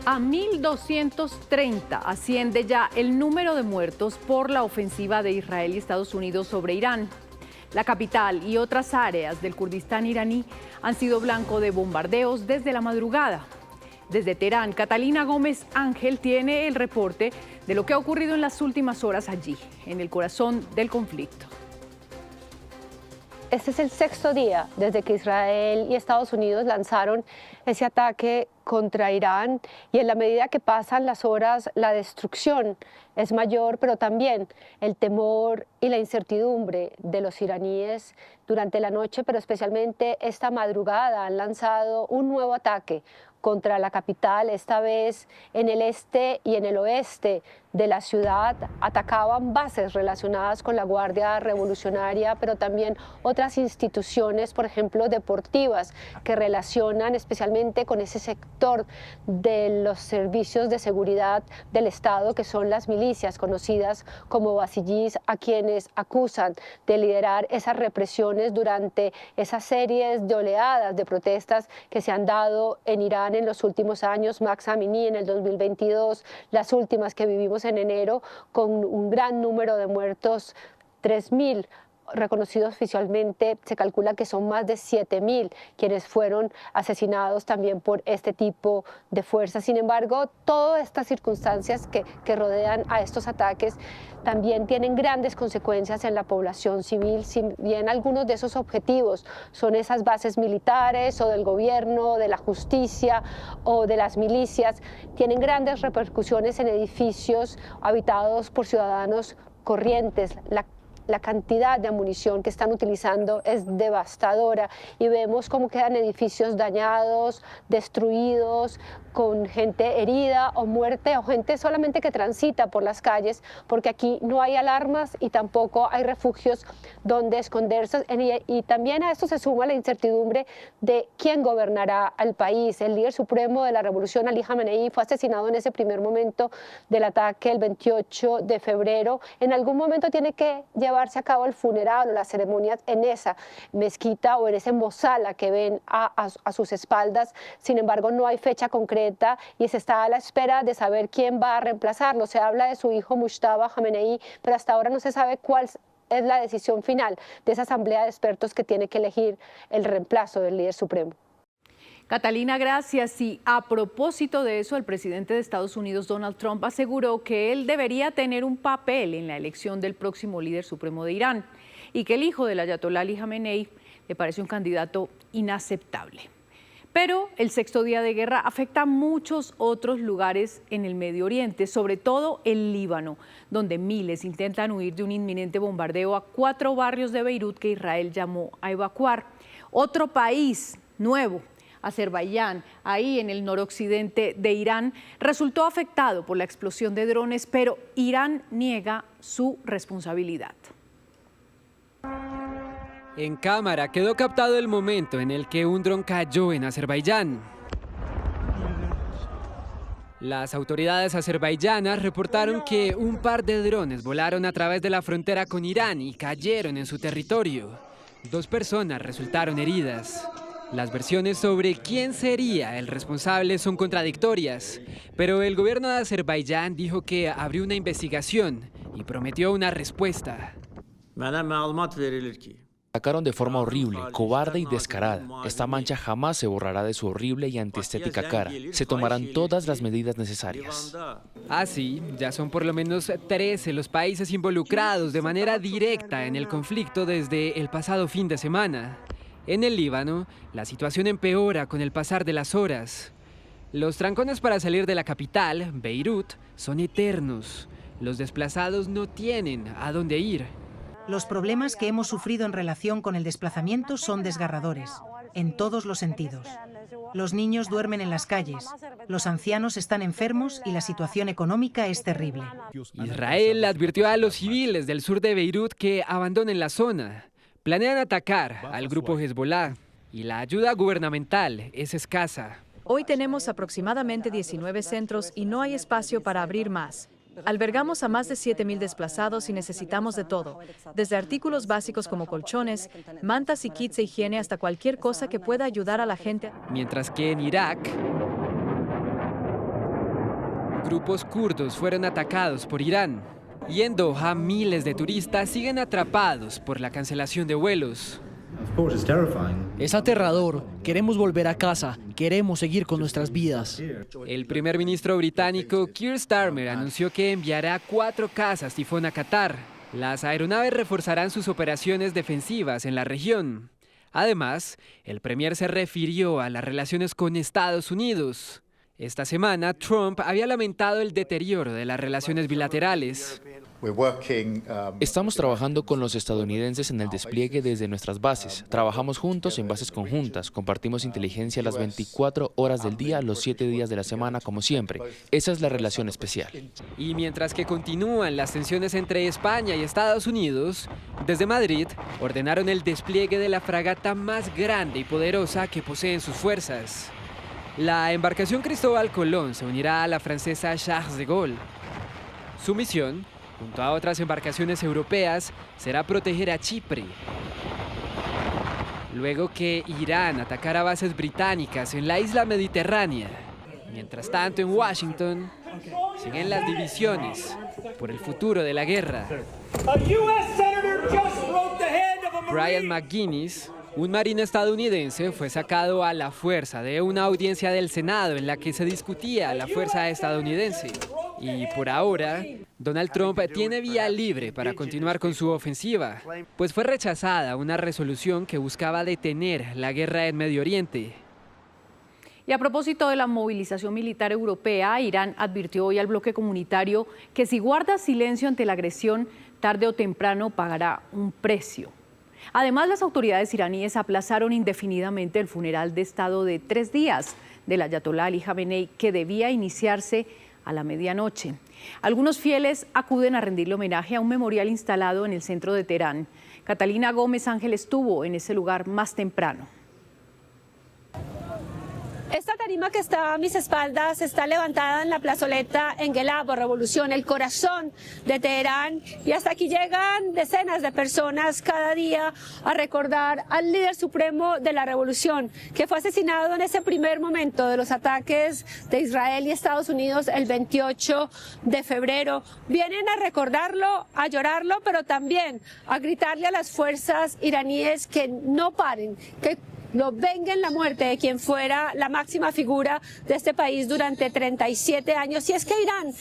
A 1.230 asciende ya el número de muertos por la ofensiva de Israel y Estados Unidos sobre Irán. La capital y otras áreas del Kurdistán iraní han sido blanco de bombardeos desde la madrugada. Desde Teherán, Catalina Gómez Ángel tiene el reporte de lo que ha ocurrido en las últimas horas allí, en el corazón del conflicto. Este es el sexto día desde que Israel y Estados Unidos lanzaron ese ataque contra Irán, y en la medida que pasan las horas la destrucción es mayor, pero también el temor y la incertidumbre de los iraníes durante la noche, pero especialmente esta madrugada han lanzado un nuevo ataque contra la capital, esta vez en el este y en el oeste de la ciudad. Atacaban bases relacionadas con la Guardia Revolucionaria, pero también otras instituciones, por ejemplo, deportivas, que relacionan especialmente con ese sector de los servicios de seguridad del Estado, que son las milicias conocidas como basillís, a quienes acusan de liderar esas represiones durante esas series de oleadas de protestas que se han dado en Irán en los últimos años. Mahsa Amini en el 2022, las últimas que vivimos en enero, con un gran número de muertos, 3.000 reconocidos oficialmente. Se calcula que son más de 7.000 quienes fueron asesinados también por este tipo de fuerzas. Sin embargo, todas estas circunstancias que rodean a estos ataques también tienen grandes consecuencias en la población civil. Si bien algunos de esos objetivos son esas bases militares o del gobierno, de la justicia o de las milicias, tienen grandes repercusiones en edificios habitados por ciudadanos corrientes. La cantidad de munición que están utilizando es devastadora, y vemos cómo quedan edificios dañados, destruidos, con gente herida o muerte, o gente solamente que transita por las calles, porque aquí no hay alarmas y tampoco hay refugios donde esconderse. Y también a esto se suma la incertidumbre de quién gobernará al país. El líder supremo de la revolución, Ali Khamenei, fue asesinado en ese primer momento del ataque el 28 de febrero. En algún momento tiene que llevarse a cabo el funeral o las ceremonias en esa mezquita o en ese mosala que ven a sus espaldas. Sin embargo, no hay fecha concreta y se está a la espera de saber quién va a reemplazarlo. Se habla de su hijo Mujtaba Khamenei, pero hasta ahora no se sabe cuál es la decisión final de esa asamblea de expertos que tiene que elegir el reemplazo del líder supremo. Catalina, gracias. Y a propósito de eso, el presidente de Estados Unidos, Donald Trump, aseguró que él debería tener un papel en la elección del próximo líder supremo de Irán, y que el hijo del ayatolá Ali Khamenei le parece un candidato inaceptable. Pero el sexto día de guerra afecta a muchos otros lugares en el Medio Oriente, sobre todo el Líbano, donde miles intentan huir de un inminente bombardeo a 4 barrios de Beirut que Israel llamó a evacuar. Otro país nuevo, Azerbaiyán, ahí en el noroccidente de Irán, resultó afectado por la explosión de drones, pero Irán niega su responsabilidad. En cámara quedó captado el momento en el que un dron cayó en Azerbaiyán. Las autoridades azerbaiyanas reportaron que un par de drones volaron a través de la frontera con Irán y cayeron en su territorio. 2 personas resultaron heridas. Las versiones sobre quién sería el responsable son contradictorias, pero el gobierno de Azerbaiyán dijo que abrió una investigación y prometió una respuesta. Atacaron de forma horrible, cobarde y descarada. Esta mancha jamás se borrará de su horrible y antiestética cara. Se tomarán todas las medidas necesarias. Así, ya son por lo menos 13 los países involucrados de manera directa en el conflicto desde el pasado fin de semana. En el Líbano, la situación empeora con el pasar de las horas. Los trancones para salir de la capital, Beirut, son eternos. Los desplazados no tienen a dónde ir. Los problemas que hemos sufrido en relación con el desplazamiento son desgarradores, en todos los sentidos. Los niños duermen en las calles, los ancianos están enfermos y la situación económica es terrible. Israel advirtió a los civiles del sur de Beirut que abandonen la zona. Planean atacar al grupo Hezbollah y la ayuda gubernamental es escasa. Hoy tenemos aproximadamente 19 centros y no hay espacio para abrir más. Albergamos a más de 7.000 desplazados y necesitamos de todo, desde artículos básicos como colchones, mantas y kits de higiene hasta cualquier cosa que pueda ayudar a la gente. Mientras que en Irak, grupos kurdos fueron atacados por Irán. Y en Doha, miles de turistas siguen atrapados por la cancelación de vuelos. Es aterrador. Queremos volver a casa. Queremos seguir con nuestras vidas. El primer ministro británico Keir Starmer anunció que enviará 4 cazas Tifón a Qatar. Las aeronaves reforzarán sus operaciones defensivas en la región. Además, el premier se refirió a las relaciones con Estados Unidos. Esta semana, Trump había lamentado el deterioro de las relaciones bilaterales. Estamos trabajando con los estadounidenses en el despliegue desde nuestras bases. Trabajamos juntos en bases conjuntas, compartimos inteligencia las 24 horas del día, los 7 días de la semana, como siempre. Esa es la relación especial. Y mientras que continúan las tensiones entre España y Estados Unidos, desde Madrid ordenaron el despliegue de la fragata más grande y poderosa que poseen sus fuerzas. La embarcación Cristóbal Colón se unirá a la francesa Charles de Gaulle. Su misión, junto a otras embarcaciones europeas, será proteger a Chipre. Luego que Irán atacara bases británicas en la isla mediterránea. Mientras tanto, en Washington, siguen las divisiones por el futuro de la guerra. Brian McGuinness, un marino estadounidense, fue sacado a la fuerza de una audiencia del Senado en la que se discutía la fuerza estadounidense. Y por ahora, Donald Trump tiene vía libre para continuar con su ofensiva, pues fue rechazada una resolución que buscaba detener la guerra en Medio Oriente. Y a propósito de la movilización militar europea, Irán advirtió hoy al bloque comunitario que si guarda silencio ante la agresión, tarde o temprano pagará un precio. Además, las autoridades iraníes aplazaron indefinidamente el funeral de Estado de 3 días del ayatolá Ali Jamenei, que debía iniciarse a la medianoche. Algunos fieles acuden a rendirle homenaje a un memorial instalado en el centro de Teherán. Catalina Gómez Ángel estuvo en ese lugar más temprano. Esta tarima que está a mis espaldas está levantada en la plazoleta Engelab, o Revolución, el corazón de Teherán, y hasta aquí llegan decenas de personas cada día a recordar al líder supremo de la revolución, que fue asesinado en ese primer momento de los ataques de Israel y Estados Unidos el 28 de febrero. Vienen a recordarlo, a llorarlo, pero también a gritarle a las fuerzas iraníes que no paren, que no vengan la muerte de quien fuera la máxima figura de este país durante 37 años. Y es que Irán,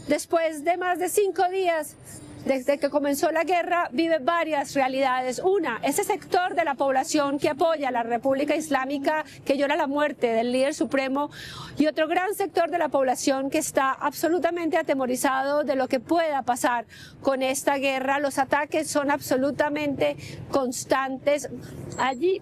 después de más de 5 días, desde que comenzó la guerra, vive varias realidades. Una, ese sector de la población que apoya a la República Islámica, que llora la muerte del líder supremo, y otro gran sector de la población que está absolutamente atemorizado de lo que pueda pasar con esta guerra. Los ataques son absolutamente constantes. Allí,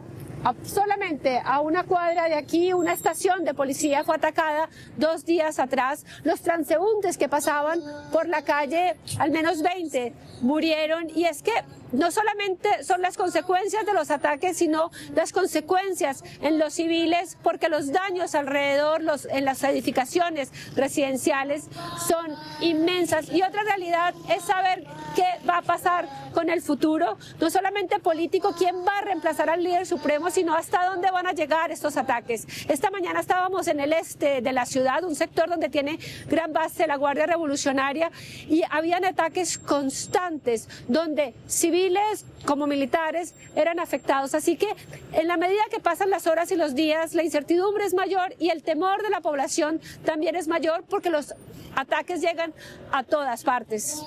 solamente a una cuadra de aquí, una estación de policía fue atacada 2 días atrás. Los transeúntes que pasaban por la calle, al menos 20, murieron. Y es que no solamente son las consecuencias de los ataques, sino las consecuencias en los civiles, porque los daños alrededor, en las edificaciones residenciales, son inmensas. Y otra realidad es saber qué va a pasar con el futuro, no solamente político, quién va a reemplazar al líder supremo, sino hasta dónde van a llegar estos ataques. Esta mañana estábamos en el este de la ciudad, un sector donde tiene gran base la Guardia Revolucionaria, y habían ataques constantes donde civiles como militares eran afectados. Así que en la medida que pasan las horas y los días, la incertidumbre es mayor y el temor de la población también es mayor, porque los ataques llegan a todas partes.